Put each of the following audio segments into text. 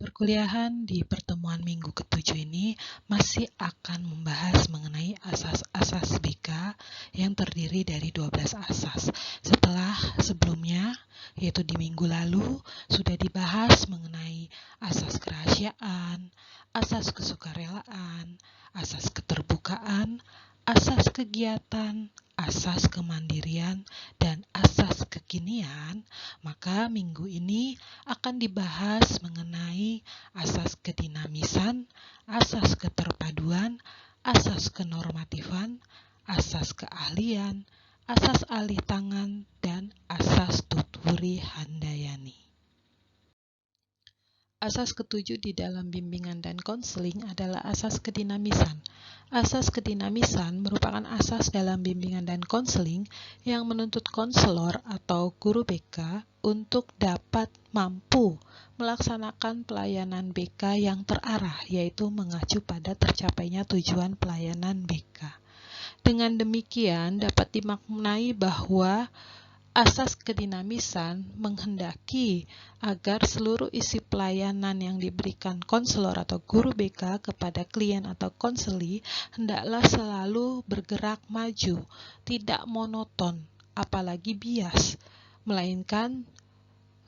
Perkuliahan di pertemuan minggu ke-7 ini masih akan membahas mengenai asas-asas BK yang terdiri dari 12 asas. Setelah sebelumnya, yaitu di minggu lalu, sudah dibahas mengenai asas kerahasiaan, asas kesukarelaan, asas keterbukaan, asas kegiatan, asas kemandirian, dan asas kekinian. Maka minggu ini akan dibahas mengenai asas kedinamisan, asas keterpaduan, asas kenormatifan, asas keahlian, asas alih tangan, dan asas tutwuri handayani. Asas ketujuh di dalam bimbingan dan konseling adalah asas kedinamisan. Asas kedinamisan merupakan asas dalam bimbingan dan konseling yang menuntut konselor atau guru BK untuk dapat mampu melaksanakan pelayanan BK yang terarah, yaitu mengacu pada tercapainya tujuan pelayanan BK. Dengan demikian dapat dimaknai bahwa asas kedinamisan menghendaki agar seluruh isi pelayanan yang diberikan konselor atau guru BK kepada klien atau konseli hendaklah selalu bergerak maju, tidak monoton, apalagi bias, melainkan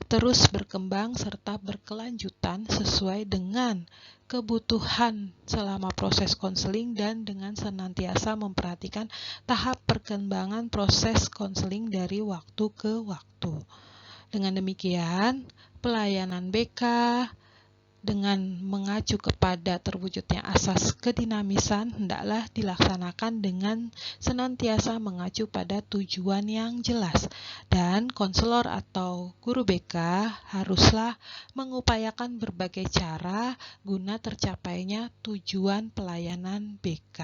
terus berkembang serta berkelanjutan sesuai dengan kebutuhan selama proses konseling dan dengan senantiasa memperhatikan tahap perkembangan proses konseling dari waktu ke waktu. Dengan demikian, pelayanan BK dengan mengacu kepada terwujudnya asas kedinamisan hendaklah dilaksanakan dengan senantiasa mengacu pada tujuan yang jelas, dan konselor atau guru BK haruslah mengupayakan berbagai cara guna tercapainya tujuan pelayanan BK.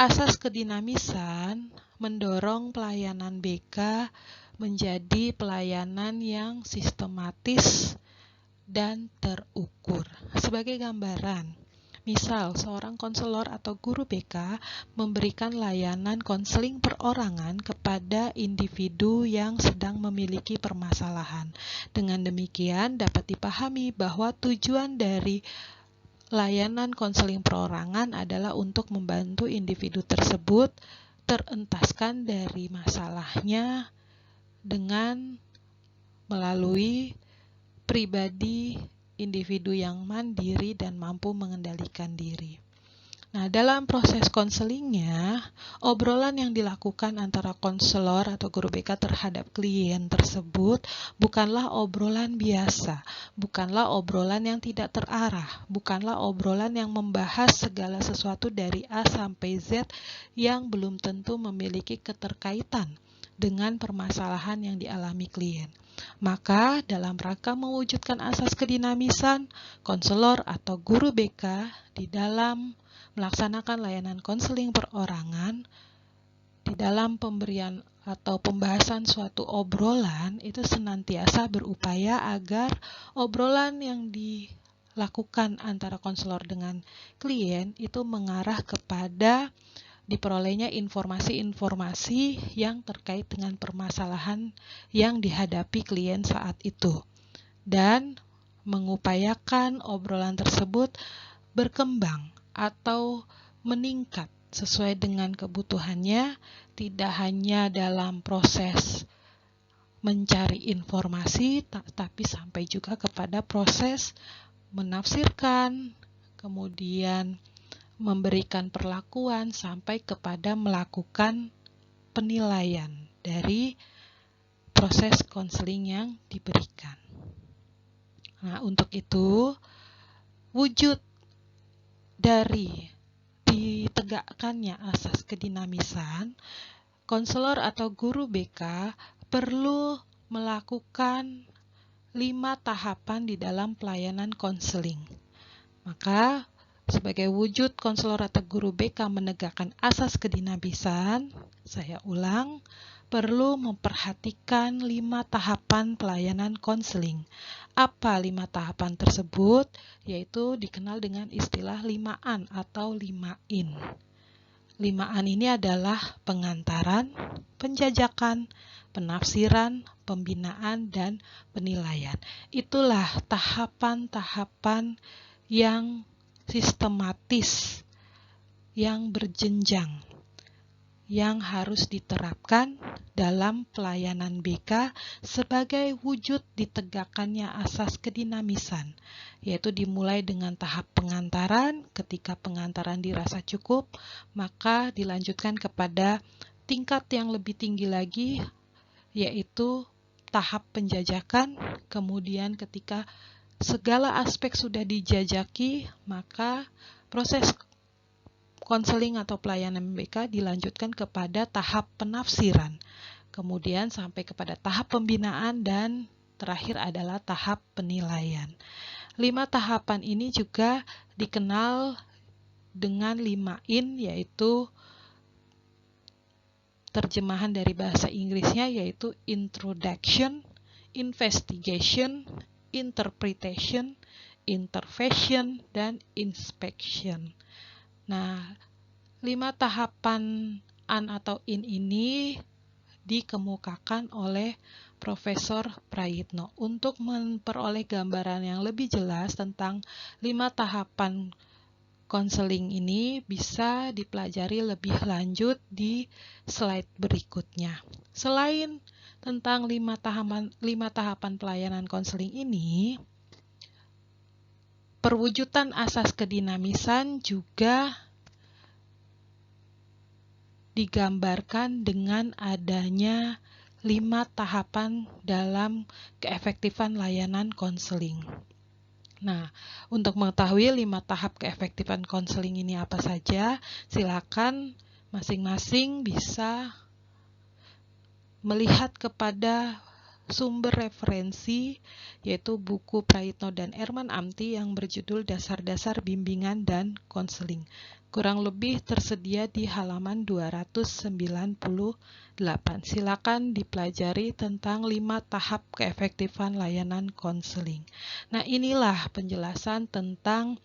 Asas kedinamisan mendorong pelayanan BK menjadi pelayanan yang sistematis dan terukur. Sebagai gambaran, misal seorang konselor atau guru BK memberikan layanan konseling perorangan kepada individu yang sedang memiliki permasalahan. Dengan demikian dapat dipahami bahwa tujuan dari layanan konseling perorangan adalah untuk membantu individu tersebut terentaskan dari masalahnya dengan melalui pribadi individu yang mandiri dan mampu mengendalikan diri. Nah, dalam proses konselingnya, obrolan yang dilakukan antara konselor atau guru BK terhadap klien tersebut bukanlah obrolan biasa, bukanlah obrolan yang tidak terarah, bukanlah obrolan yang membahas segala sesuatu dari A sampai Z yang belum tentu memiliki keterkaitan dengan permasalahan yang dialami klien. Maka dalam rangka mewujudkan asas kedinamisan, konselor atau guru BK di dalam melaksanakan layanan konseling perorangan, di dalam pemberian atau pembahasan suatu obrolan itu senantiasa berupaya agar obrolan yang dilakukan antara konselor dengan klien itu mengarah kepada diperolehnya informasi-informasi yang terkait dengan permasalahan yang dihadapi klien saat itu, dan mengupayakan obrolan tersebut berkembang atau meningkat sesuai dengan kebutuhannya, tidak hanya dalam proses mencari informasi, tapi sampai juga kepada proses menafsirkan, kemudian memberikan perlakuan sampai kepada melakukan penilaian dari proses konseling yang diberikan. Nah, untuk itu wujud dari ditegakkannya asas kedinamisan, konselor atau guru BK perlu melakukan 5 tahapan di dalam pelayanan konseling. Maka sebagai wujud konselor atau guru BK menegakkan asas kedinamisan, saya ulang, perlu memperhatikan 5 tahapan pelayanan konseling. Apa 5 tahapan tersebut? Yaitu dikenal dengan istilah 5-an atau 5-in. 5-an ini adalah pengantaran, penjajakan, penafsiran, pembinaan, dan penilaian. Itulah tahapan-tahapan yang sistematis, yang berjenjang, yang harus diterapkan dalam pelayanan BK sebagai wujud ditegakkannya asas kedinamisan, yaitu dimulai dengan tahap pengantaran. Ketika pengantaran dirasa cukup, maka dilanjutkan kepada tingkat yang lebih tinggi lagi, yaitu tahap penjajakan. Kemudian ketika segala aspek sudah dijajaki, maka proses konseling atau pelayanan BK dilanjutkan kepada tahap penafsiran, kemudian sampai kepada tahap pembinaan, dan terakhir adalah tahap penilaian. 5 tahapan ini juga dikenal dengan 5 yaitu terjemahan dari bahasa Inggrisnya, yaitu introduction, investigation, interpretation, intervention, dan inspection. Nah, 5 tahapan an atau in ini dikemukakan oleh Profesor Prayitno. Untuk memperoleh gambaran yang lebih jelas tentang 5 tahapan konseling ini bisa dipelajari lebih lanjut di slide berikutnya. Selain tentang 5 tahapan pelayanan konseling ini, perwujudan asas kedinamisan juga digambarkan dengan adanya 5 tahapan dalam keefektifan layanan konseling. Nah, untuk mengetahui 5 tahap keefektifan konseling ini apa saja, silakan masing-masing bisa melihat kepada sumber referensi, yaitu buku Prayitno dan Erman Amti yang berjudul Dasar-Dasar Bimbingan dan Konseling. Kurang lebih tersedia di halaman 298. Silakan dipelajari tentang 5 tahap keefektifan layanan konseling. Nah, inilah penjelasan tentang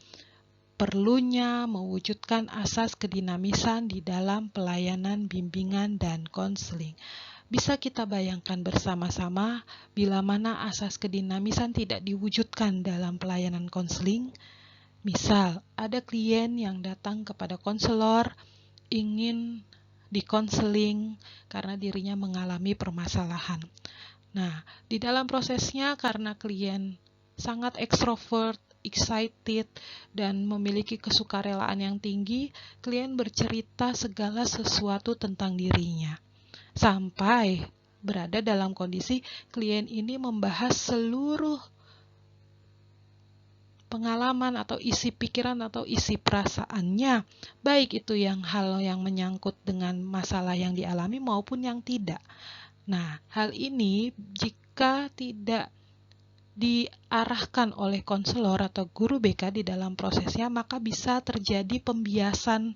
perlunya mewujudkan asas kedinamisan di dalam pelayanan bimbingan dan konseling. Bisa kita bayangkan bersama-sama bila mana asas kedinamisan tidak diwujudkan dalam pelayanan konseling. Misal, ada klien yang datang kepada konselor ingin dikonseling karena dirinya mengalami permasalahan. Nah, di dalam prosesnya karena klien sangat ekstrovert, excited, dan memiliki kesukarelaan yang tinggi, klien bercerita segala sesuatu tentang dirinya. Sampai berada dalam kondisi klien ini membahas seluruh pengalaman atau isi pikiran atau isi perasaannya, baik itu hal yang menyangkut dengan masalah yang dialami maupun yang tidak. Nah, hal ini jika tidak diarahkan oleh konselor atau guru BK di dalam prosesnya, maka bisa terjadi pembiasan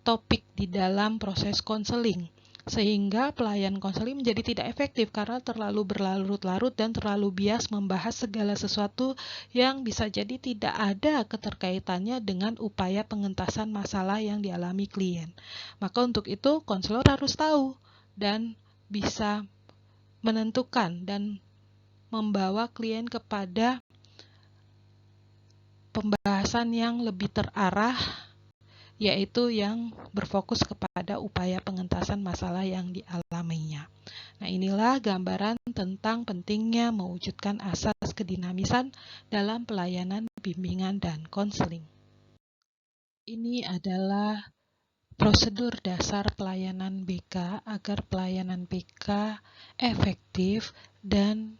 topik di dalam proses konseling, sehingga pelayan konseling menjadi tidak efektif karena terlalu berlarut-larut dan terlalu bias membahas segala sesuatu yang bisa jadi tidak ada keterkaitannya dengan upaya pengentasan masalah yang dialami klien. Maka untuk itu konselor harus tahu dan bisa menentukan dan membawa klien kepada pembahasan yang lebih terarah, yaitu yang berfokus kepada upaya pengentasan masalah yang dialaminya. Nah, inilah gambaran tentang pentingnya mewujudkan asas kedinamisan dalam pelayanan bimbingan dan konseling. Ini adalah prosedur dasar pelayanan BK agar pelayanan BK efektif dan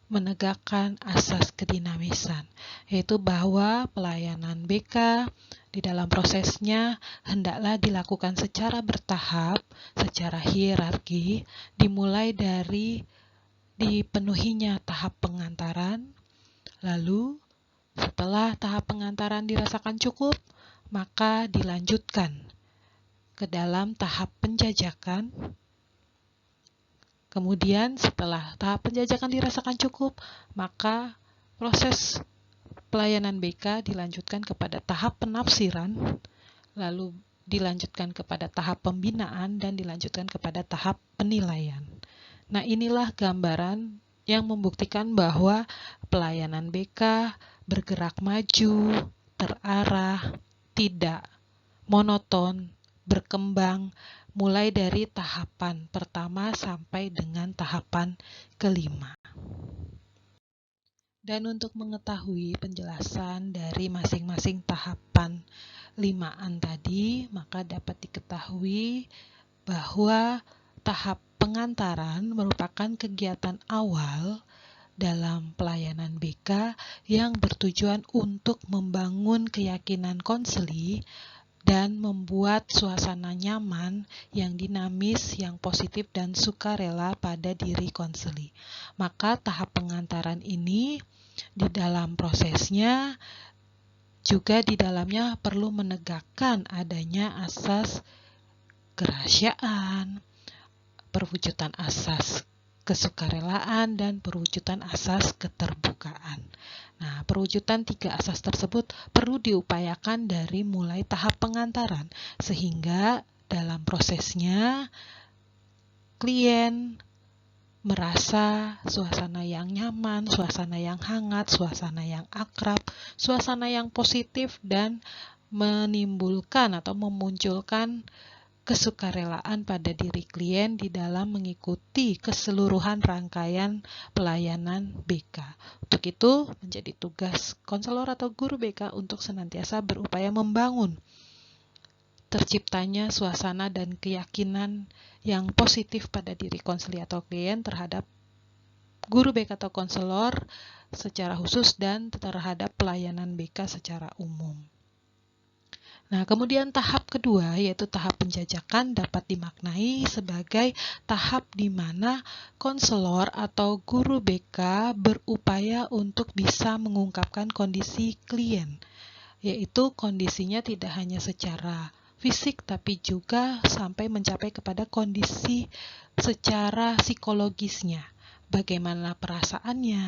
menegakkan asas kedinamisan, yaitu bahwa pelayanan BK di dalam prosesnya hendaklah dilakukan secara bertahap, secara hierarki, dimulai dari dipenuhinya tahap pengantaran, lalu setelah tahap pengantaran dirasakan cukup, maka dilanjutkan ke dalam tahap penjajakan. Kemudian setelah tahap penjajakan dirasakan cukup, maka proses pelayanan BK dilanjutkan kepada tahap penafsiran, lalu dilanjutkan kepada tahap pembinaan, dan dilanjutkan kepada tahap penilaian. Nah, inilah gambaran yang membuktikan bahwa pelayanan BK bergerak maju, terarah, tidak monoton, berkembang, mulai dari tahapan pertama sampai dengan tahapan kelima. Dan untuk mengetahui penjelasan dari masing-masing tahapan 5-an tadi, maka dapat diketahui bahwa tahap pengantaran merupakan kegiatan awal dalam pelayanan BK yang bertujuan untuk membangun keyakinan konseli dan membuat suasana nyaman yang dinamis, yang positif dan sukarela pada diri konseli. Maka tahap pengantaran ini di dalam prosesnya juga di dalamnya perlu menegakkan adanya asas kerahasiaan, perwujudan asas kesukarelaan, dan perwujudan asas keterbukaan. Nah, perwujudan 3 asas tersebut perlu diupayakan dari mulai tahap pengantaran, sehingga dalam prosesnya klien merasa suasana yang nyaman, suasana yang hangat, suasana yang akrab, suasana yang positif, dan menimbulkan atau memunculkan kesukarelaan pada diri klien di dalam mengikuti keseluruhan rangkaian pelayanan BK. Untuk itu, menjadi tugas konselor atau guru BK untuk senantiasa berupaya membangun terciptanya suasana dan keyakinan yang positif pada diri konseli atau klien terhadap guru BK atau konselor secara khusus dan terhadap pelayanan BK secara umum. Nah, kemudian tahap kedua, yaitu tahap penjajakan, dapat dimaknai sebagai tahap di mana konselor atau guru BK berupaya untuk bisa mengungkapkan kondisi klien, yaitu kondisinya tidak hanya secara fisik, tapi juga sampai mencapai kepada kondisi secara psikologisnya. Bagaimana perasaannya,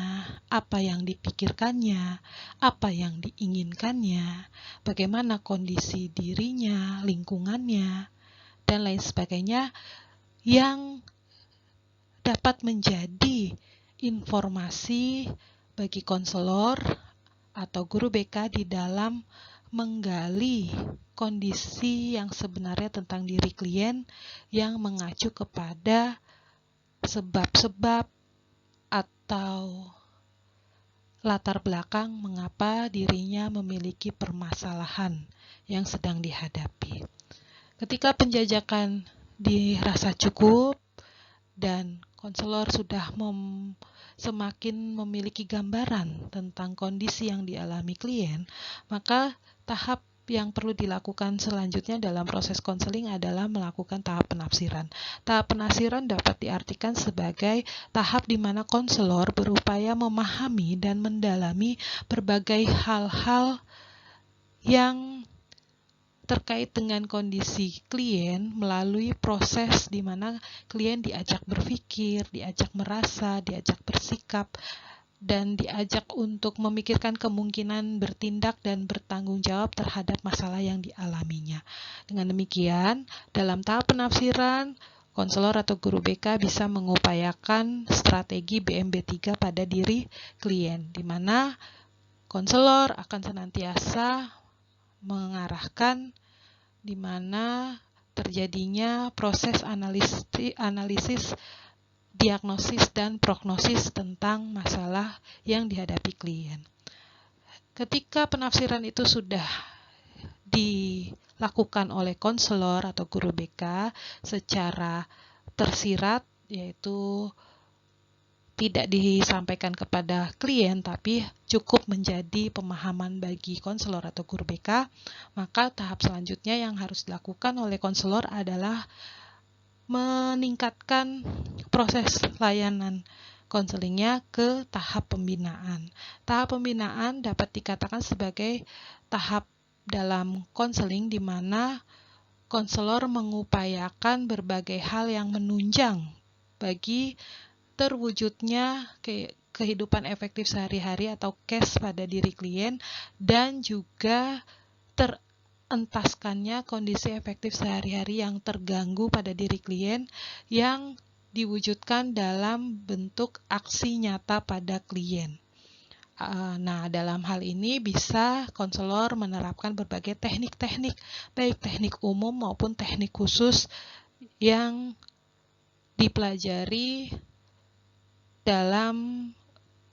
apa yang dipikirkannya, apa yang diinginkannya, bagaimana kondisi dirinya, lingkungannya, dan lain sebagainya yang dapat menjadi informasi bagi konselor atau guru BK di dalam menggali kondisi yang sebenarnya tentang diri klien yang mengacu kepada sebab-sebab atau latar belakang mengapa dirinya memiliki permasalahan yang sedang dihadapi. Ketika penjajakan dirasa cukup dan konselor sudah semakin memiliki gambaran tentang kondisi yang dialami klien, maka tahap yang perlu dilakukan selanjutnya dalam proses konseling adalah melakukan tahap penafsiran. Tahap penafsiran dapat diartikan sebagai tahap di mana konselor berupaya memahami dan mendalami berbagai hal-hal yang terkait dengan kondisi klien melalui proses di mana klien diajak berpikir, diajak merasa, diajak bersikap, dan diajak untuk memikirkan kemungkinan bertindak dan bertanggung jawab terhadap masalah yang dialaminya. Dengan demikian, dalam tahap penafsiran, konselor atau guru BK bisa mengupayakan strategi BMB3 pada diri klien, di mana konselor akan senantiasa mengarahkan di mana terjadinya proses analisis, diagnosis, dan prognosis tentang masalah yang dihadapi klien. Ketika penafsiran itu sudah dilakukan oleh konselor atau guru BK secara tersirat, yaitu tidak disampaikan kepada klien tapi cukup menjadi pemahaman bagi konselor atau guru BK, maka tahap selanjutnya yang harus dilakukan oleh konselor adalah meningkatkan proses layanan konselingnya ke tahap pembinaan. Tahap pembinaan dapat dikatakan sebagai tahap dalam konseling di mana konselor mengupayakan berbagai hal yang menunjang bagi terwujudnya kehidupan efektif sehari-hari atau case pada diri klien dan juga terentaskannya kondisi efektif sehari-hari yang terganggu pada diri klien yang diwujudkan dalam bentuk aksi nyata pada klien. Nah, dalam hal ini bisa konselor menerapkan berbagai teknik-teknik, baik teknik umum maupun teknik khusus yang dipelajari dalam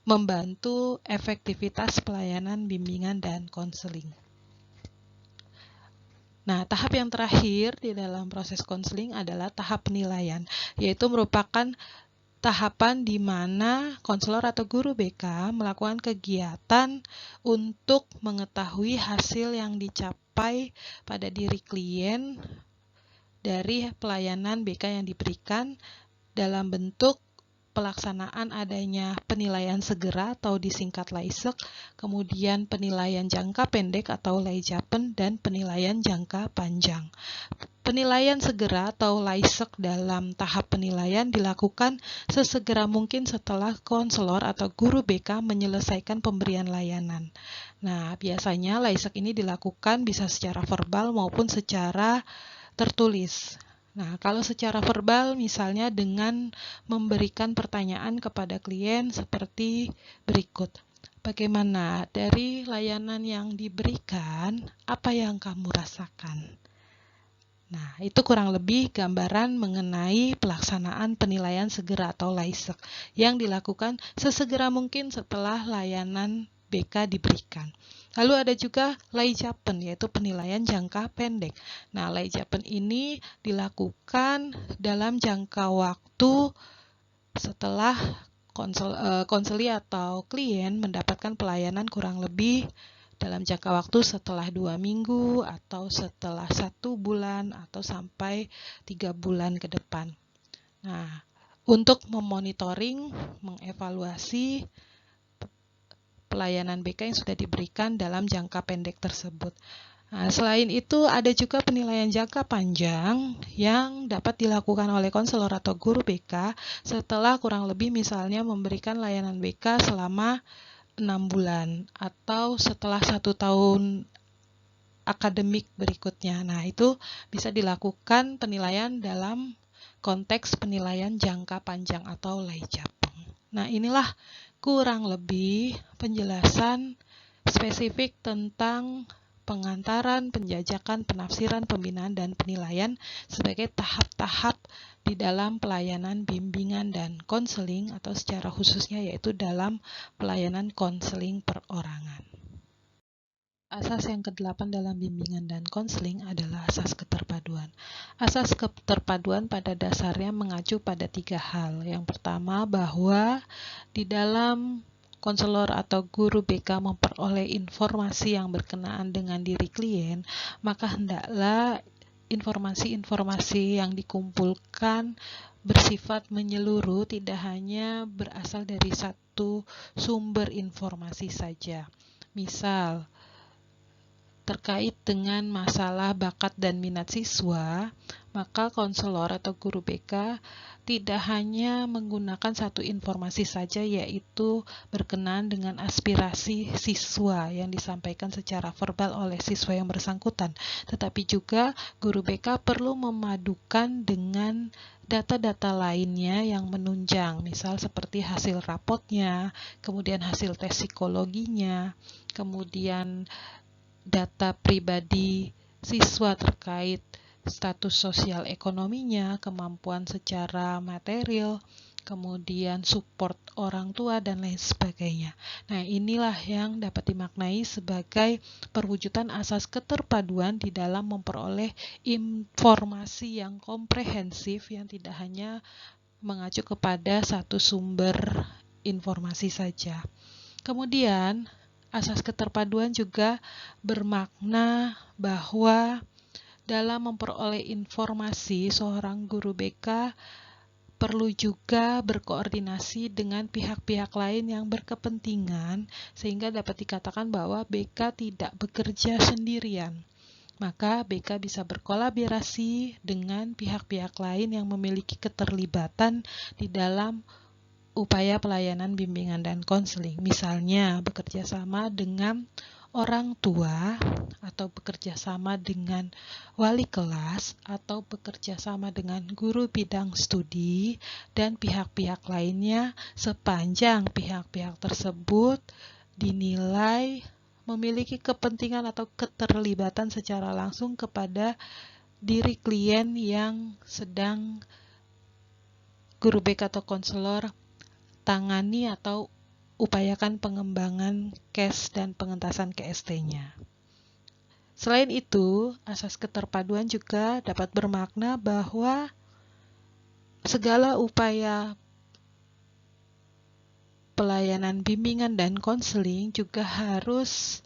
membantu efektivitas pelayanan bimbingan dan konseling. Nah, tahap yang terakhir di dalam proses konseling adalah tahap penilaian, yaitu merupakan tahapan di mana konselor atau guru BK melakukan kegiatan untuk mengetahui hasil yang dicapai pada diri klien dari pelayanan BK yang diberikan dalam bentuk pelaksanaan adanya penilaian segera atau disingkat LAISEK, kemudian penilaian jangka pendek atau LAIJAPEN, dan penilaian jangka panjang. Penilaian segera atau LAISEK dalam tahap penilaian dilakukan sesegera mungkin setelah konselor atau guru BK menyelesaikan pemberian layanan. Nah, biasanya LAISEK ini dilakukan bisa secara verbal maupun secara tertulis. Nah, kalau secara verbal misalnya dengan memberikan pertanyaan kepada klien seperti berikut. Bagaimana dari layanan yang diberikan, apa yang kamu rasakan? Nah, itu kurang lebih gambaran mengenai pelaksanaan penilaian segera atau LAISEK yang dilakukan sesegera mungkin setelah layanan BK diberikan. Lalu ada juga LAIJAPEN, yaitu penilaian jangka pendek. Nah, LAIJAPEN ini dilakukan dalam jangka waktu setelah konseli atau klien mendapatkan pelayanan kurang lebih dalam jangka waktu setelah 2 minggu atau setelah 1 bulan atau sampai 3 bulan ke depan. Nah, untuk memonitoring, mengevaluasi pelayanan BK yang sudah diberikan dalam jangka pendek tersebut. Nah, selain itu ada juga penilaian jangka panjang yang dapat dilakukan oleh konselor atau guru BK setelah kurang lebih misalnya memberikan layanan BK selama 6 bulan atau setelah 1 tahun akademik berikutnya. Nah, itu bisa dilakukan penilaian dalam konteks penilaian jangka panjang atau LAIJAPEN. Nah, inilah kurang lebih penjelasan spesifik tentang pengantaran, penjajakan, penafsiran, pembinaan, dan penilaian sebagai tahap-tahap di dalam pelayanan bimbingan dan konseling atau secara khususnya yaitu dalam pelayanan konseling perorangan. Asas yang ke-8 dalam bimbingan dan konseling adalah asas keterpaduan. Asas keterpaduan pada dasarnya mengacu pada 3 hal. Yang pertama, bahwa di dalam konselor atau guru BK memperoleh informasi yang berkenaan dengan diri klien, maka hendaklah informasi-informasi yang dikumpulkan bersifat menyeluruh, tidak hanya berasal dari satu sumber informasi saja. Misal, terkait dengan masalah bakat dan minat siswa, maka konselor atau guru BK tidak hanya menggunakan satu informasi saja, yaitu berkenaan dengan aspirasi siswa yang disampaikan secara verbal oleh siswa yang bersangkutan, tetapi juga guru BK perlu memadukan dengan data-data lainnya yang menunjang, misal seperti hasil rapotnya, kemudian hasil tes psikologinya, kemudian data pribadi siswa terkait status sosial ekonominya, kemampuan secara material, kemudian support orang tua, dan lain sebagainya. Nah, inilah yang dapat dimaknai sebagai perwujudan asas keterpaduan di dalam memperoleh informasi yang komprehensif yang tidak hanya mengacu kepada satu sumber informasi saja. Kemudian, asas keterpaduan juga bermakna bahwa dalam memperoleh informasi, seorang guru BK perlu juga berkoordinasi dengan pihak-pihak lain yang berkepentingan, sehingga dapat dikatakan bahwa BK tidak bekerja sendirian. Maka BK bisa berkolaborasi dengan pihak-pihak lain yang memiliki keterlibatan di dalam upaya pelayanan bimbingan dan konseling. Misalnya, bekerja sama dengan orang tua atau bekerja sama dengan wali kelas atau bekerja sama dengan guru bidang studi dan pihak-pihak lainnya sepanjang pihak-pihak tersebut dinilai memiliki kepentingan atau keterlibatan secara langsung kepada diri klien yang sedang guru BK atau konselor tangani atau upayakan pengembangan case dan pengentasan KST-nya. Selain itu, asas keterpaduan juga dapat bermakna bahwa segala upaya pelayanan bimbingan dan konseling juga harus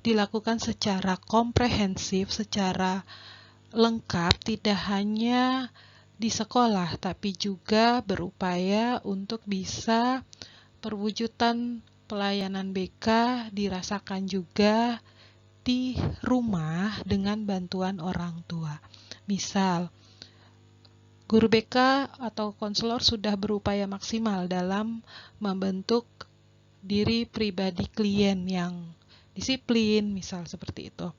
dilakukan secara komprehensif, secara lengkap, tidak hanya di sekolah, tapi juga berupaya untuk bisa perwujudan pelayanan BK dirasakan juga di rumah dengan bantuan orang tua. Misal, guru BK atau konselor sudah berupaya maksimal dalam membentuk diri pribadi klien yang disiplin, misal seperti itu.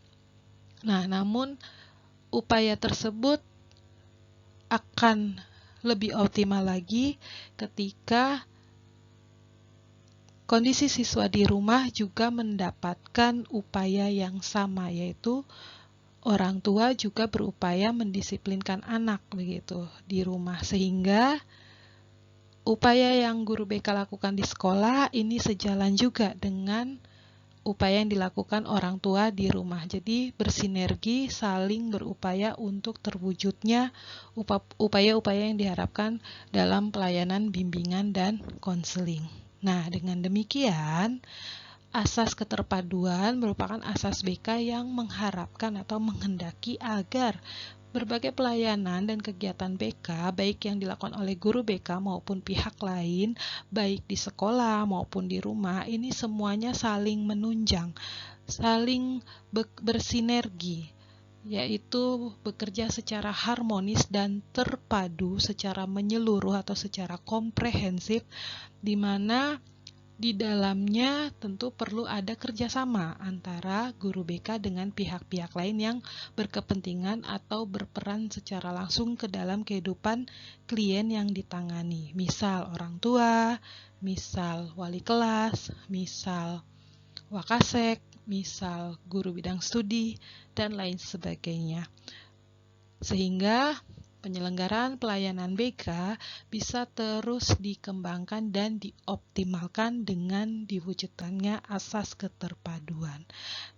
Nah, namun upaya tersebut akan lebih optimal lagi ketika kondisi siswa di rumah juga mendapatkan upaya yang sama, yaitu orang tua juga berupaya mendisiplinkan anak begitu di rumah, sehingga upaya yang guru BK lakukan di sekolah ini sejalan juga dengan upaya yang dilakukan orang tua di rumah. Jadi bersinergi, saling berupaya untuk terwujudnya upaya-upaya yang diharapkan dalam pelayanan bimbingan dan konseling. Nah, dengan demikian, asas keterpaduan merupakan asas BK yang mengharapkan atau menghendaki agar berbagai pelayanan dan kegiatan BK, baik yang dilakukan oleh guru BK maupun pihak lain, baik di sekolah maupun di rumah, ini semuanya saling menunjang, saling bersinergi, yaitu bekerja secara harmonis dan terpadu secara menyeluruh atau secara komprehensif, di mana di dalamnya tentu perlu ada kerjasama antara guru BK dengan pihak-pihak lain yang berkepentingan atau berperan secara langsung ke dalam kehidupan klien yang ditangani. Misal orang tua, misal wali kelas, misal wakasek, misal guru bidang studi, dan lain sebagainya. Sehingga penyelenggaraan pelayanan BK bisa terus dikembangkan dan dioptimalkan dengan diwujudkannya asas keterpaduan.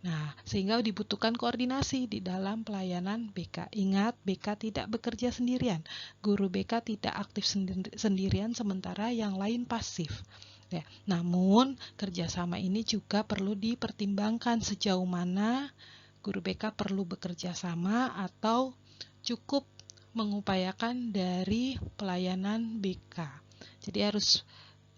Nah, sehingga dibutuhkan koordinasi di dalam pelayanan BK. Ingat, BK tidak bekerja sendirian. Guru BK tidak aktif sendirian sementara yang lain pasif. Ya, namun kerjasama ini juga perlu dipertimbangkan sejauh mana guru BK perlu bekerja sama atau cukup mengupayakan dari pelayanan BK. Jadi harus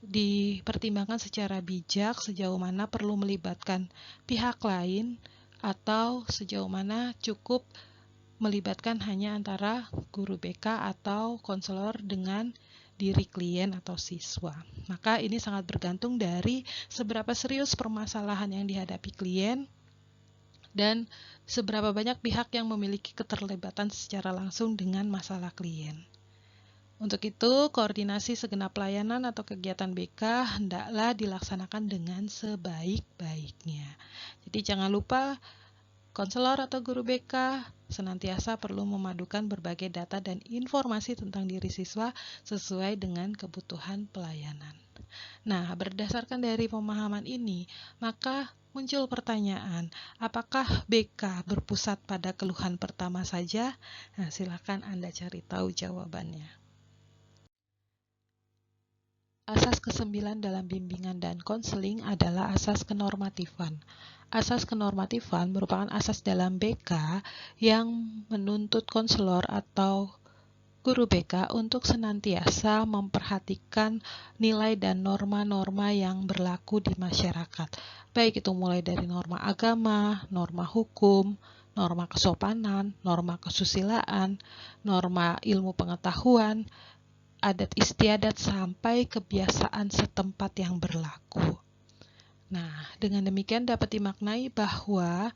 dipertimbangkan secara bijak sejauh mana perlu melibatkan pihak lain atau sejauh mana cukup melibatkan hanya antara guru BK atau konselor dengan diri klien atau siswa. Maka ini sangat bergantung dari seberapa serius permasalahan yang dihadapi klien dan seberapa banyak pihak yang memiliki keterlibatan secara langsung dengan masalah klien. Untuk itu, koordinasi segenap pelayanan atau kegiatan BK hendaklah dilaksanakan dengan sebaik-baiknya. Jadi jangan lupa, konselor atau guru BK senantiasa perlu memadukan berbagai data dan informasi tentang diri siswa sesuai dengan kebutuhan pelayanan. Nah, berdasarkan dari pemahaman ini, maka muncul pertanyaan, apakah BK berpusat pada keluhan pertama saja? Nah, silakan Anda cari tahu jawabannya. Asas ke-9 dalam bimbingan dan konseling adalah asas kenormatifan. Asas kenormatifan merupakan asas dalam BK yang menuntut konselor atau guru BK untuk senantiasa memperhatikan nilai dan norma-norma yang berlaku di masyarakat. Baik itu mulai dari norma agama, norma hukum, norma kesopanan, norma kesusilaan, norma ilmu pengetahuan, adat istiadat, sampai kebiasaan setempat yang berlaku. Nah, dengan demikian dapat dimaknai bahwa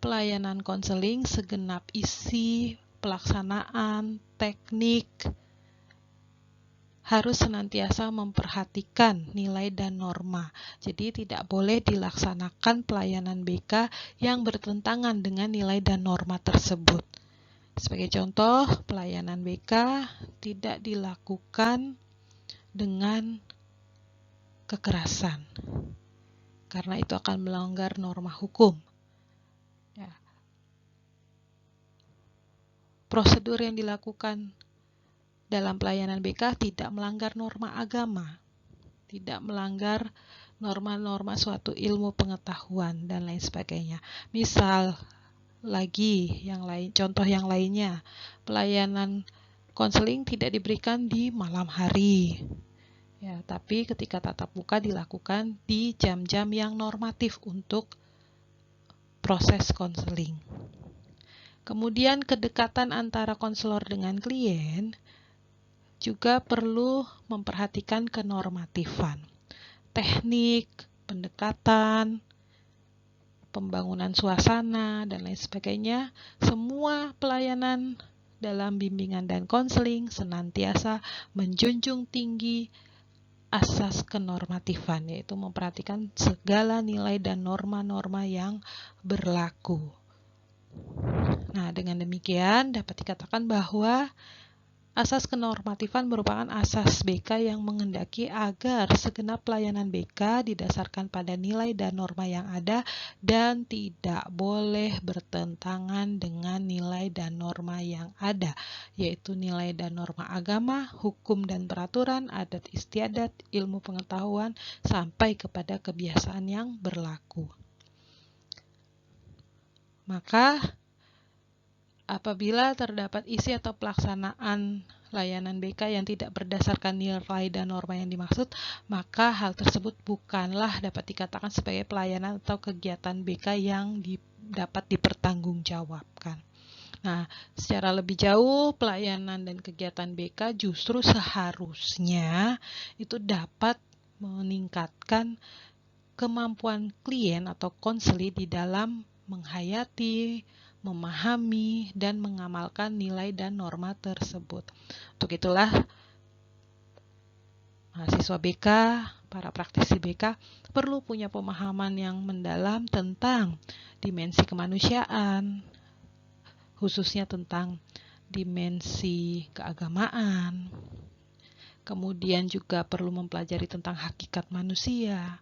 pelayanan konseling segenap isi, pelaksanaan, teknik, harus senantiasa memperhatikan nilai dan norma. Jadi tidak boleh dilaksanakan pelayanan BK yang bertentangan dengan nilai dan norma tersebut. Sebagai contoh, pelayanan BK tidak dilakukan dengan kekerasan, karena itu akan melanggar norma hukum. Ya. Prosedur yang dilakukan dalam pelayanan BK tidak melanggar norma agama, tidak melanggar norma-norma suatu ilmu pengetahuan, dan lain sebagainya. Misal lagi yang lain, contoh yang lainnya, pelayanan konseling tidak diberikan di malam hari. Ya, tapi ketika tatap muka dilakukan di jam-jam yang normatif untuk proses konseling. Kemudian kedekatan antara konselor dengan klien juga perlu memperhatikan kenormatifan. Teknik, pendekatan, pembangunan suasana, dan lain sebagainya, semua pelayanan dalam bimbingan dan konseling senantiasa menjunjung tinggi asas kenormatifan, yaitu memperhatikan segala nilai dan norma-norma yang berlaku. Nah, dengan demikian dapat dikatakan bahwa asas kenormatifan merupakan asas BK yang menghendaki agar segenap pelayanan BK didasarkan pada nilai dan norma yang ada dan tidak boleh bertentangan dengan nilai dan norma yang ada, yaitu nilai dan norma agama, hukum dan peraturan, adat istiadat, ilmu pengetahuan, sampai kepada kebiasaan yang berlaku. Maka apabila terdapat isi atau pelaksanaan layanan BK yang tidak berdasarkan nilai dan norma yang dimaksud, maka hal tersebut bukanlah dapat dikatakan sebagai pelayanan atau kegiatan BK yang dapat dipertanggungjawabkan. Nah, secara lebih jauh, pelayanan dan kegiatan BK justru seharusnya itu dapat meningkatkan kemampuan klien atau konseli di dalam menghayati, memahami, dan mengamalkan nilai dan norma tersebut. Untuk itulah, mahasiswa BK, para praktisi BK, perlu punya pemahaman yang mendalam tentang dimensi kemanusiaan, khususnya tentang dimensi keagamaan. Kemudian juga perlu mempelajari tentang hakikat manusia.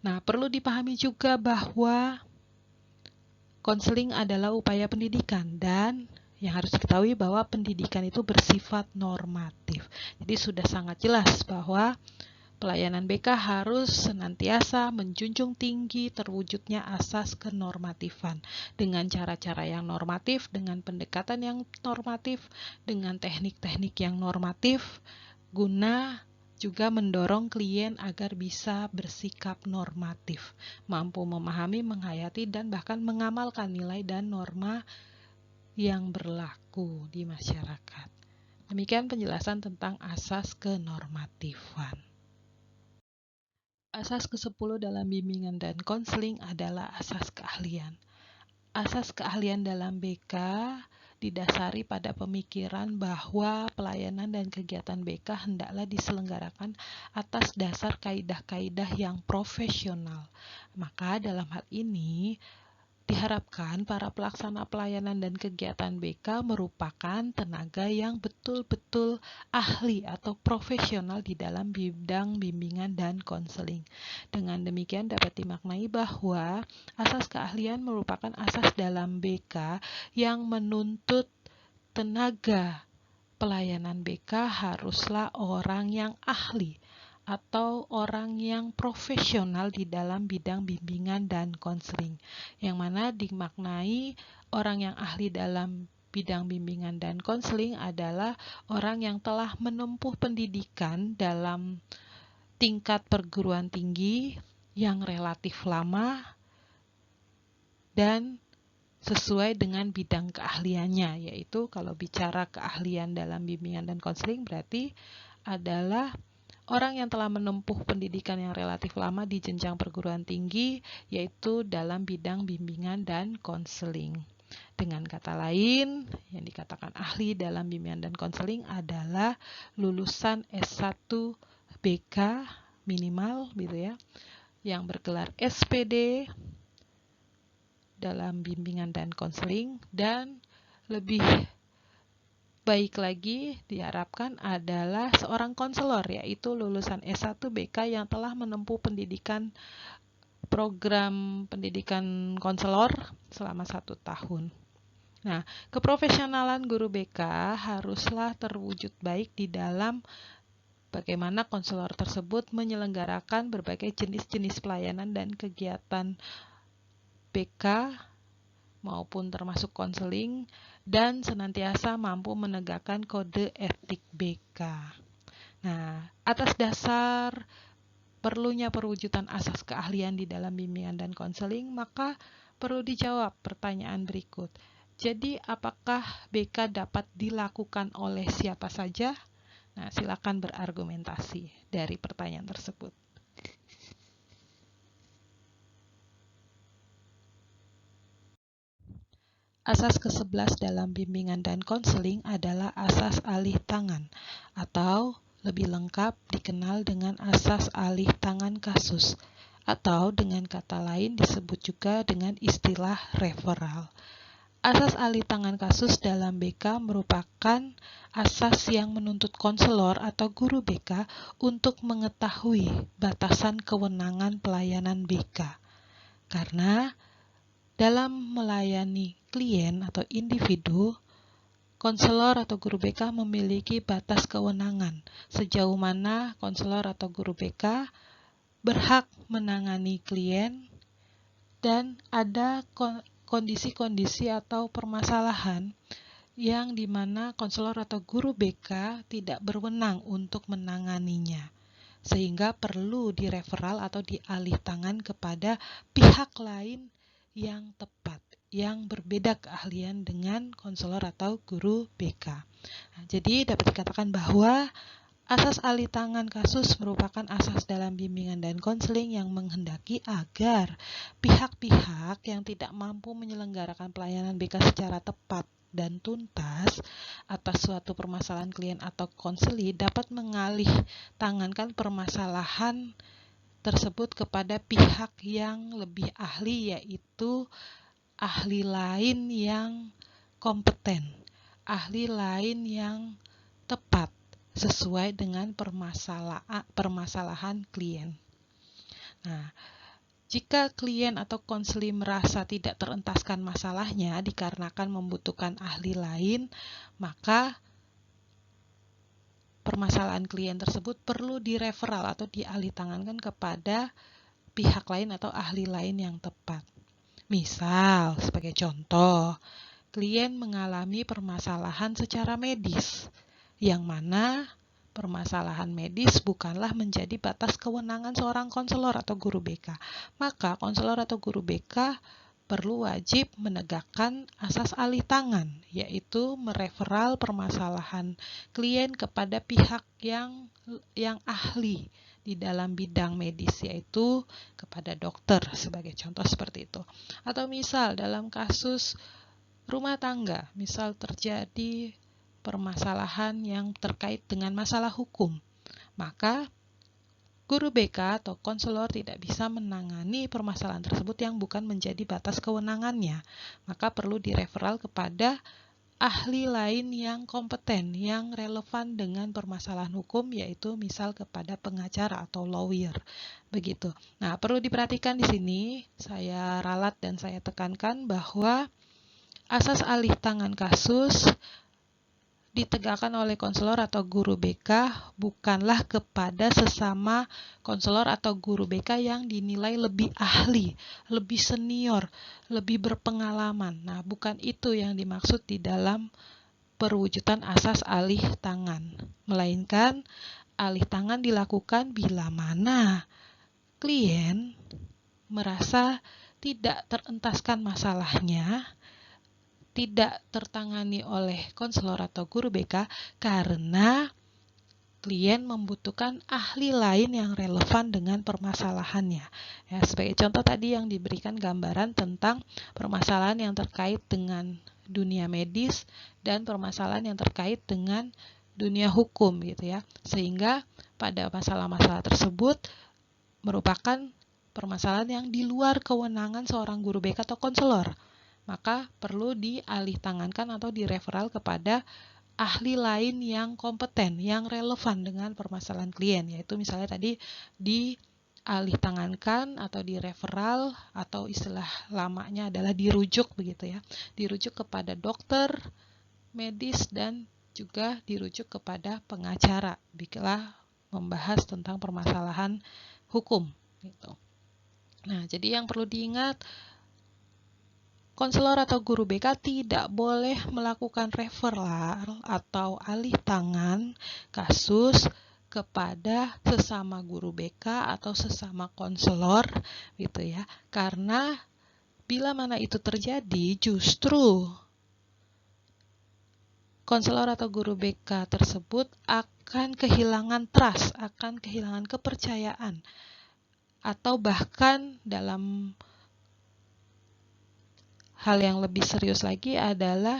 Nah, perlu dipahami juga bahwa konseling adalah upaya pendidikan, dan yang harus diketahui bahwa pendidikan itu bersifat normatif. Jadi sudah sangat jelas bahwa pelayanan BK harus senantiasa menjunjung tinggi terwujudnya asas kenormatifan dengan cara-cara yang normatif, dengan pendekatan yang normatif, dengan teknik-teknik yang normatif, guna juga mendorong klien agar bisa bersikap normatif, mampu memahami, menghayati, dan bahkan mengamalkan nilai dan norma yang berlaku di masyarakat. Demikian penjelasan tentang asas kenormatifan. Asas ke-10 dalam bimbingan dan konseling adalah asas keahlian. Asas keahlian dalam BK didasari pada pemikiran bahwa pelayanan dan kegiatan BK hendaklah diselenggarakan atas dasar kaidah-kaidah yang profesional. Maka dalam hal ini diharapkan para pelaksana pelayanan dan kegiatan BK merupakan tenaga yang betul-betul ahli atau profesional di dalam bidang bimbingan dan konseling. Dengan demikian dapat dimaknai bahwa asas keahlian merupakan asas dalam BK yang menuntut tenaga pelayanan BK haruslah orang yang ahli atau orang yang profesional di dalam bidang bimbingan dan konseling, yang mana dimaknai orang yang ahli dalam bidang bimbingan dan konseling adalah orang yang telah menempuh pendidikan dalam tingkat perguruan tinggi yang relatif lama dan sesuai dengan bidang keahliannya, yaitu kalau bicara keahlian dalam bimbingan dan konseling berarti adalah orang yang telah menempuh pendidikan yang relatif lama di jenjang perguruan tinggi, yaitu dalam bidang bimbingan dan konseling. Dengan kata lain, yang dikatakan ahli dalam bimbingan dan konseling adalah lulusan S1 BK minimal gitu ya, yang bergelar SPD dalam bimbingan dan konseling, dan lebih baik lagi diharapkan adalah seorang konselor, yaitu lulusan S1 BK yang telah menempuh pendidikan program pendidikan konselor selama 1 tahun. Nah, keprofesionalan guru BK haruslah terwujud baik di dalam bagaimana konselor tersebut menyelenggarakan berbagai jenis-jenis pelayanan dan kegiatan BK maupun termasuk konseling, dan senantiasa mampu menegakkan kode etik BK. Nah, atas dasar perlunya perwujudan asas keahlian di dalam bimbingan dan konseling, maka perlu dijawab pertanyaan berikut. Jadi, apakah BK dapat dilakukan oleh siapa saja? Nah, silakan berargumentasi dari pertanyaan tersebut. Asas ke-11 dalam bimbingan dan konseling adalah asas alih tangan, atau lebih lengkap dikenal dengan asas alih tangan kasus, atau dengan kata lain disebut juga dengan istilah referral. Asas alih tangan kasus dalam BK merupakan asas yang menuntut konselor atau guru BK untuk mengetahui batasan kewenangan pelayanan BK. Karena dalam melayani klien atau individu, konselor atau guru BK memiliki batas kewenangan sejauh mana konselor atau guru BK berhak menangani klien, dan ada kondisi-kondisi atau permasalahan yang dimana konselor atau guru BK tidak berwenang untuk menanganinya, sehingga perlu direferal atau dialih tangan kepada pihak lain yang tepat, yang berbeda keahlian dengan konselor atau guru BK. Nah, jadi dapat dikatakan bahwa asas alih tangan kasus merupakan asas dalam bimbingan dan konseling yang menghendaki agar pihak-pihak yang tidak mampu menyelenggarakan pelayanan BK secara tepat dan tuntas atas suatu permasalahan klien atau konseli dapat mengalih tangankan permasalahan tersebut kepada pihak yang lebih ahli, yaitu ahli lain yang kompeten, ahli lain yang tepat sesuai dengan permasalahan klien. Nah, jika klien atau konseli merasa tidak terentaskan masalahnya dikarenakan membutuhkan ahli lain, maka permasalahan klien tersebut perlu direferal atau dialih tangankan kepada pihak lain atau ahli lain yang tepat. Misal, sebagai contoh, klien mengalami permasalahan secara medis, yang mana permasalahan medis bukanlah menjadi batas kewenangan seorang konselor atau guru BK. Maka konselor atau guru BK perlu wajib menegakkan asas alih tangan, yaitu mereferal permasalahan klien kepada pihak yang ahli di dalam bidang medis, yaitu kepada dokter sebagai contoh seperti itu. Atau misal dalam kasus rumah tangga, misal terjadi permasalahan yang terkait dengan masalah hukum, maka guru BK atau konselor tidak bisa menangani permasalahan tersebut yang bukan menjadi batas kewenangannya, maka perlu direferal kepada ahli lain yang kompeten, yang relevan dengan permasalahan hukum, yaitu misal kepada pengacara atau lawyer. Begitu. Nah, perlu diperhatikan di sini, saya ralat dan saya tekankan bahwa asas alih tangan kasus ditegakkan oleh konselor atau guru BK bukanlah kepada sesama konselor atau guru BK yang dinilai lebih ahli, lebih senior, lebih berpengalaman. Nah, bukan itu yang dimaksud di dalam perwujudan asas alih tangan. Melainkan alih tangan dilakukan bila mana klien merasa tidak terentaskan masalahnya, tidak tertangani oleh konselor atau guru BK karena klien membutuhkan ahli lain yang relevan dengan permasalahannya. Ya, sebagai contoh tadi yang diberikan gambaran tentang permasalahan yang terkait dengan dunia medis dan permasalahan yang terkait dengan dunia hukum gitu ya. Sehingga pada masalah-masalah tersebut merupakan permasalahan yang di luar kewenangan seorang guru BK atau konselor. Maka perlu dialihtangankan atau direferal kepada ahli lain yang kompeten, yang relevan dengan permasalahan klien, yaitu misalnya tadi dialihtangankan atau direferal atau istilah lamanya adalah dirujuk begitu ya. Dirujuk kepada dokter, medis, dan juga dirujuk kepada pengacara bila membahas tentang permasalahan hukum gitu. Nah, jadi yang perlu diingat, konselor atau guru BK tidak boleh melakukan referral atau alih tangan kasus kepada sesama guru BK atau sesama konselor gitu ya. Karena bila mana itu terjadi, justru konselor atau guru BK tersebut akan kehilangan trust, akan kehilangan kepercayaan, atau bahkan dalam hal yang lebih serius lagi adalah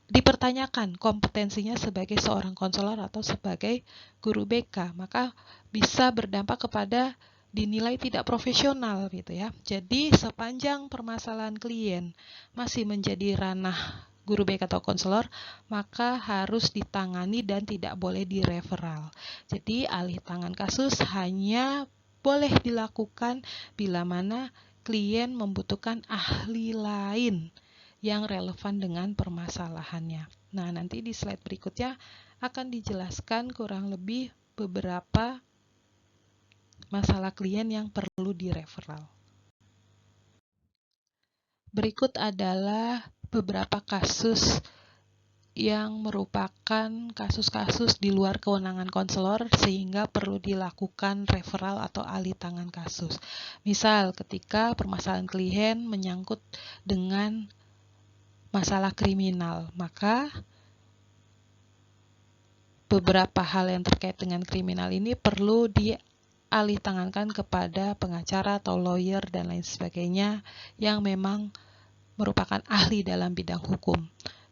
dipertanyakan kompetensinya sebagai seorang konselor atau sebagai guru BK, maka bisa berdampak kepada dinilai tidak profesional gitu ya. Jadi sepanjang permasalahan klien masih menjadi ranah guru BK atau konselor, maka harus ditangani dan tidak boleh direferal. Jadi alih tangan kasus hanya boleh dilakukan bila mana klien membutuhkan ahli lain yang relevan dengan permasalahannya. Nah, nanti di slide berikutnya akan dijelaskan kurang lebih beberapa masalah klien yang perlu direferal. Berikut adalah beberapa kasus yang merupakan kasus-kasus di luar kewenangan konselor sehingga perlu dilakukan referral atau alih tangan kasus. Misal ketika permasalahan klien menyangkut dengan masalah kriminal, maka beberapa hal yang terkait dengan kriminal ini perlu dialih tangankan kepada pengacara atau lawyer dan lain sebagainya yang memang merupakan ahli dalam bidang hukum.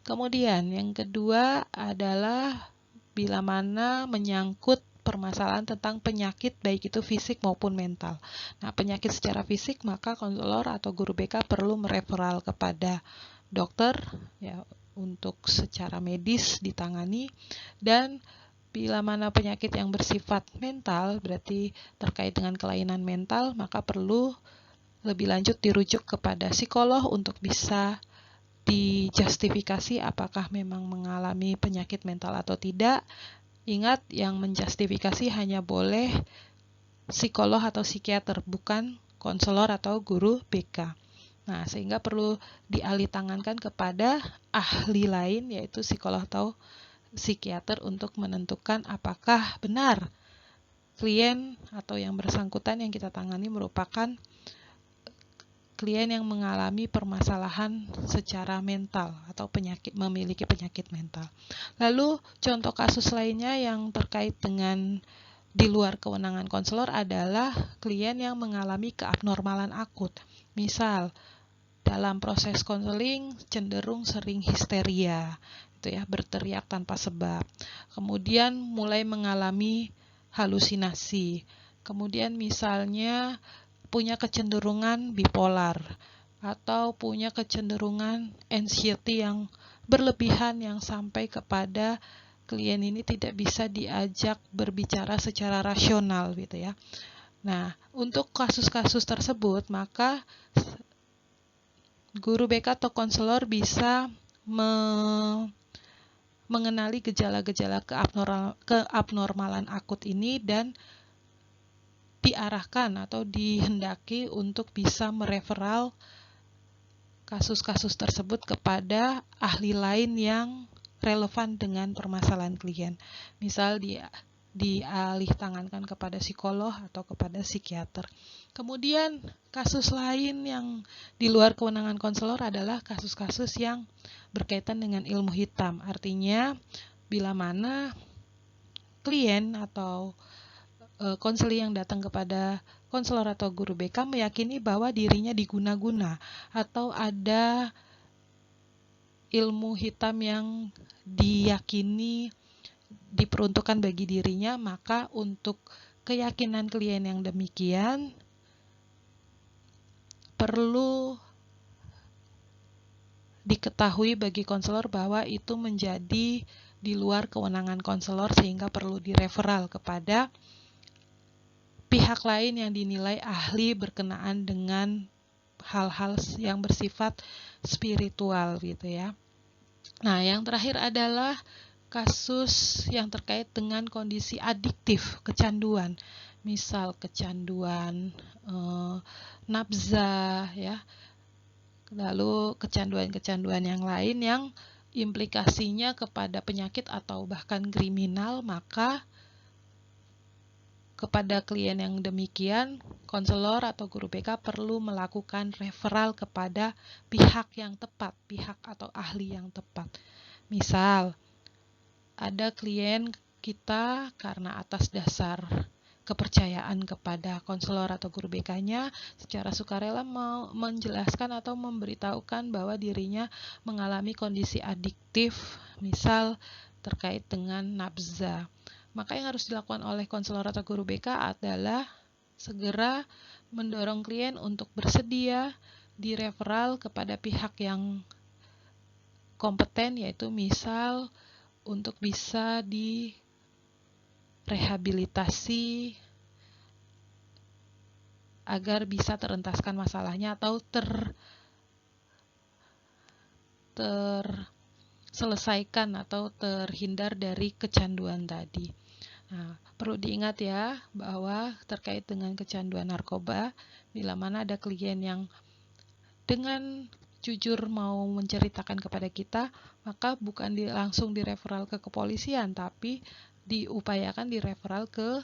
Kemudian yang kedua adalah bila mana menyangkut permasalahan tentang penyakit baik itu fisik maupun mental. Nah, penyakit secara fisik maka konselor atau guru BK perlu mereferal kepada dokter ya untuk secara medis ditangani, dan bila mana penyakit yang bersifat mental berarti terkait dengan kelainan mental, maka perlu lebih lanjut dirujuk kepada psikolog untuk bisa dijustifikasi apakah memang mengalami penyakit mental atau tidak. Ingat, yang menjustifikasi hanya boleh psikolog atau psikiater, bukan konselor atau guru BK. Nah, sehingga perlu dialih tangankan kepada ahli lain, yaitu psikolog atau psikiater untuk menentukan apakah benar klien atau yang bersangkutan yang kita tangani merupakan klien yang mengalami permasalahan secara mental atau memiliki penyakit mental. Lalu contoh kasus lainnya yang terkait dengan di luar kewenangan konselor adalah klien yang mengalami keabnormalan akut. Misal dalam proses konseling cenderung sering histeria, gitu ya, berteriak tanpa sebab. Kemudian mulai mengalami halusinasi. Kemudian misalnya punya kecenderungan bipolar atau punya kecenderungan anxiety yang berlebihan yang sampai kepada klien ini tidak bisa diajak berbicara secara rasional gitu ya. Nah, untuk kasus-kasus tersebut maka guru BK atau konselor bisa mengenali gejala-gejala keabnormalan akut ini dan diarahkan atau dihendaki untuk bisa mereferal kasus-kasus tersebut kepada ahli lain yang relevan dengan permasalahan klien. Misal dialih tangankan kepada psikolog atau kepada psikiater. Kemudian kasus lain yang di luar kewenangan konselor adalah kasus-kasus yang berkaitan dengan ilmu hitam. Artinya bila mana klien atau konseling yang datang kepada konselor atau guru BK meyakini bahwa dirinya diguna-guna atau ada ilmu hitam yang diyakini diperuntukkan bagi dirinya, maka untuk keyakinan klien yang demikian perlu diketahui bagi konselor bahwa itu menjadi di luar kewenangan konselor sehingga perlu direferal kepada pihak lain yang dinilai ahli berkenaan dengan hal-hal yang bersifat spiritual gitu ya. Nah, yang terakhir adalah kasus yang terkait dengan kondisi adiktif, kecanduan. Misal kecanduan nafsa ya. Lalu kecanduan-kecanduan yang lain yang implikasinya kepada penyakit atau bahkan kriminal, maka kepada klien yang demikian, konselor atau guru BK perlu melakukan referral kepada pihak yang tepat, pihak atau ahli yang tepat. Misal, ada klien kita karena atas dasar kepercayaan kepada konselor atau guru BK-nya secara sukarela mau menjelaskan atau memberitahukan bahwa dirinya mengalami kondisi adiktif, misal terkait dengan nafsa. Maka yang harus dilakukan oleh konselor atau guru BK adalah segera mendorong klien untuk bersedia direferal kepada pihak yang kompeten, yaitu misal untuk bisa direhabilitasi agar bisa terentaskan masalahnya atau terselesaikan atau terhindar dari kecanduan tadi. Nah, perlu diingat ya bahwa terkait dengan kecanduan narkoba, bila mana ada klien yang dengan jujur mau menceritakan kepada kita, maka bukan langsung direferal ke kepolisian, tapi diupayakan direferal ke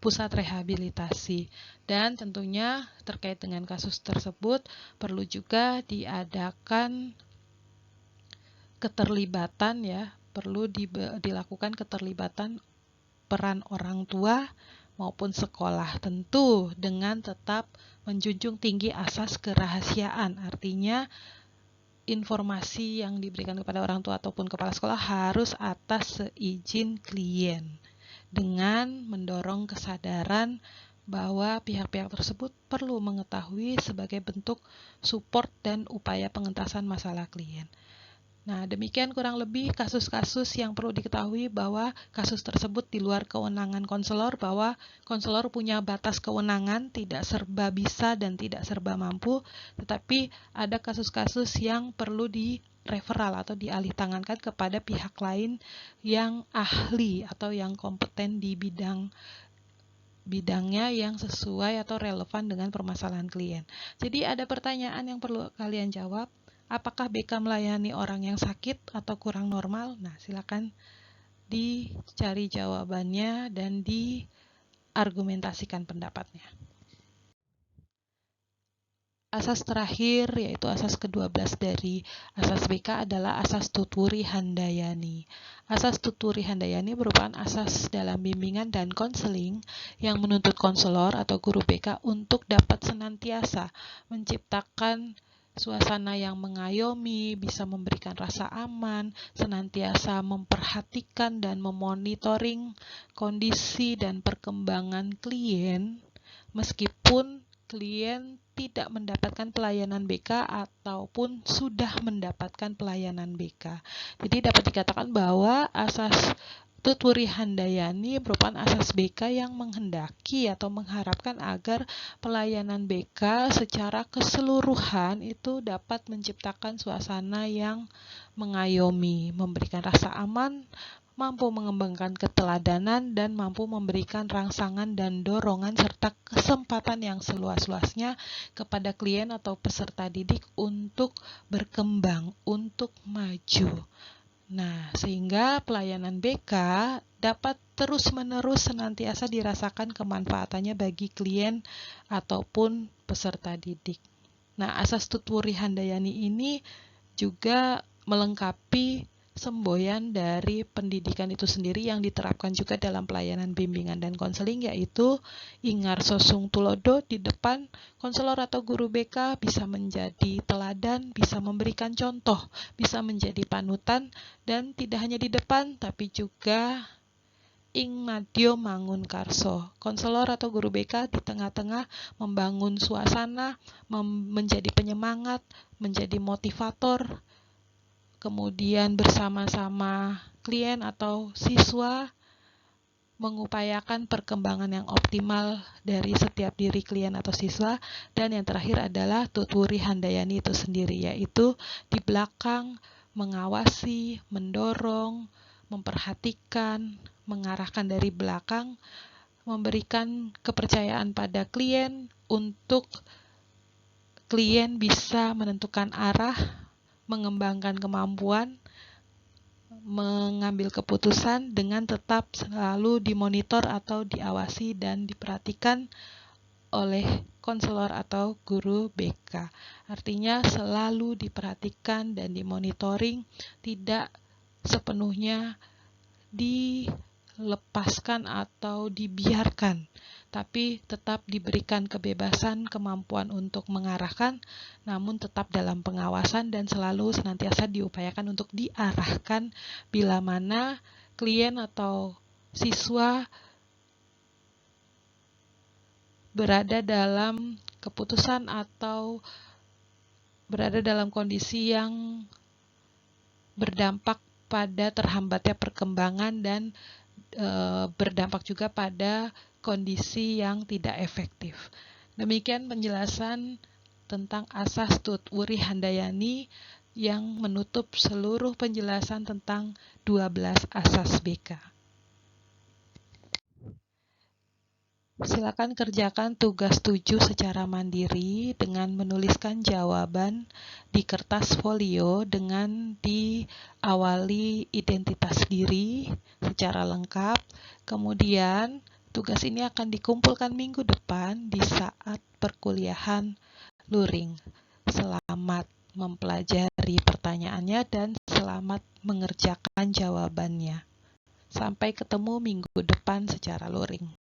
pusat rehabilitasi. Dan tentunya terkait dengan kasus tersebut perlu juga diadakan keterlibatan ya, perlu dilakukan keterlibatan peran orang tua maupun sekolah, tentu dengan tetap menjunjung tinggi asas kerahasiaan. Artinya informasi yang diberikan kepada orang tua ataupun kepala sekolah harus atas seizin klien, dengan mendorong kesadaran bahwa pihak-pihak tersebut perlu mengetahui sebagai bentuk support dan upaya pengentasan masalah klien. Nah, demikian kurang lebih kasus-kasus yang perlu diketahui bahwa kasus tersebut di luar kewenangan konselor, bahwa konselor punya batas kewenangan, tidak serba bisa dan tidak serba mampu, tetapi ada kasus-kasus yang perlu direferal atau dialih tangankan kepada pihak lain yang ahli atau yang kompeten di bidangnya yang sesuai atau relevan dengan permasalahan klien. Jadi ada pertanyaan yang perlu kalian jawab. Apakah BK melayani orang yang sakit atau kurang normal? Nah, silakan dicari jawabannya dan diargumentasikan pendapatnya. Asas terakhir, yaitu asas ke-12 dari asas BK adalah asas Tutwuri Handayani. Asas Tutwuri Handayani merupakan asas dalam bimbingan dan konseling yang menuntut konselor atau guru BK untuk dapat senantiasa menciptakan suasana yang mengayomi, bisa memberikan rasa aman, senantiasa memperhatikan dan memonitoring kondisi dan perkembangan klien, meskipun klien tidak mendapatkan pelayanan BK ataupun sudah mendapatkan pelayanan BK. Jadi dapat dikatakan bahwa asas Tutwuri Handayani merupakan asas BK yang menghendaki atau mengharapkan agar pelayanan BK secara keseluruhan itu dapat menciptakan suasana yang mengayomi, memberikan rasa aman, mampu mengembangkan keteladanan, dan mampu memberikan rangsangan dan dorongan serta kesempatan yang seluas-luasnya kepada klien atau peserta didik untuk berkembang, untuk maju. Nah, sehingga pelayanan BK dapat terus-menerus senantiasa dirasakan kemanfaatannya bagi klien ataupun peserta didik. Nah, asas Tutwuri Handayani ini juga melengkapi semboyan dari pendidikan itu sendiri yang diterapkan juga dalam pelayanan bimbingan dan konseling, yaitu ingarso sung tulodo. Di depan konselor atau guru BK bisa menjadi teladan, bisa memberikan contoh, bisa menjadi panutan, dan tidak hanya di depan tapi juga ing madyo mangun karso. Konselor atau guru BK di tengah-tengah membangun suasana, menjadi penyemangat, menjadi motivator, kemudian bersama-sama klien atau siswa mengupayakan perkembangan yang optimal dari setiap diri klien atau siswa. Dan yang terakhir adalah tutwuri handayani itu sendiri, yaitu di belakang mengawasi, mendorong, memperhatikan, mengarahkan dari belakang, memberikan kepercayaan pada klien untuk klien bisa menentukan arah, mengembangkan kemampuan, mengambil keputusan dengan tetap selalu dimonitor atau diawasi dan diperhatikan oleh konselor atau guru BK. Artinya selalu diperhatikan dan dimonitoring, tidak sepenuhnya dilepaskan atau dibiarkan, tapi tetap diberikan kebebasan, kemampuan untuk mengarahkan, namun tetap dalam pengawasan dan selalu senantiasa diupayakan untuk diarahkan bila mana klien atau siswa berada dalam keputusan atau berada dalam kondisi yang berdampak pada terhambatnya perkembangan dan berdampak juga pada kondisi yang tidak efektif. Demikian penjelasan tentang asas tutwuri handayani yang menutup seluruh penjelasan tentang 12 asas BK. Silakan kerjakan tugas 7 secara mandiri dengan menuliskan jawaban di kertas folio dengan diawali identitas diri secara lengkap. Kemudian tugas ini akan dikumpulkan minggu depan di saat perkuliahan luring. Selamat mempelajari pertanyaannya dan selamat mengerjakan jawabannya. Sampai ketemu minggu depan secara luring.